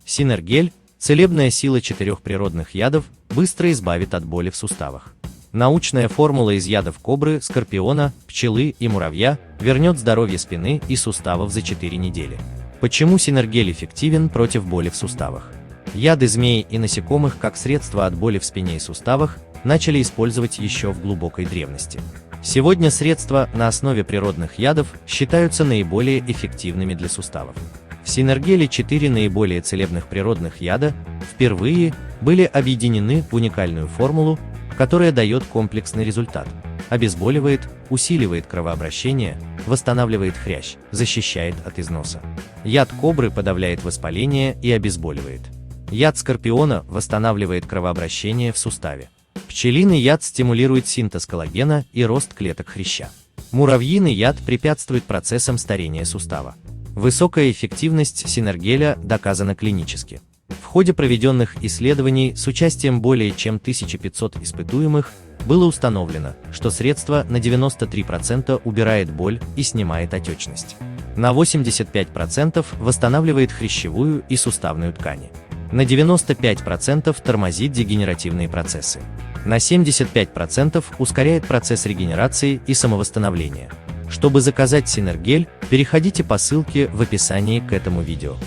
Синергель – целебная сила 4 природных ядов, быстро избавит от боли в суставах. Научная формула из ядов кобры, скорпиона, пчелы и муравья вернет здоровье спины и суставов за 4 недели. Почему Синергель эффективен против боли в суставах? Яды змей и насекомых как средство от боли в спине и суставах начали использовать еще в глубокой древности. Сегодня средства на основе природных ядов считаются наиболее эффективными для суставов. В Синергеле 4 наиболее целебных природных яда впервые были объединены в уникальную формулу, которая дает комплексный результат: обезболивает, усиливает кровообращение, восстанавливает хрящ, защищает от износа. Яд кобры подавляет воспаление и обезболивает. Яд скорпиона восстанавливает кровообращение в суставе. Пчелиный яд стимулирует синтез коллагена и рост клеток хряща. Муравьиный яд препятствует процессам старения сустава. Высокая эффективность Синергеля доказана клинически. В ходе проведенных исследований с участием более чем 1500 испытуемых было установлено, что средство на 93% убирает боль и снимает отечность. На 85% восстанавливает хрящевую и суставную ткани. На 95% тормозит дегенеративные процессы. На 75% ускоряет процесс регенерации и самовосстановления. Чтобы заказать Синергель, переходите по ссылке в описании к этому видео.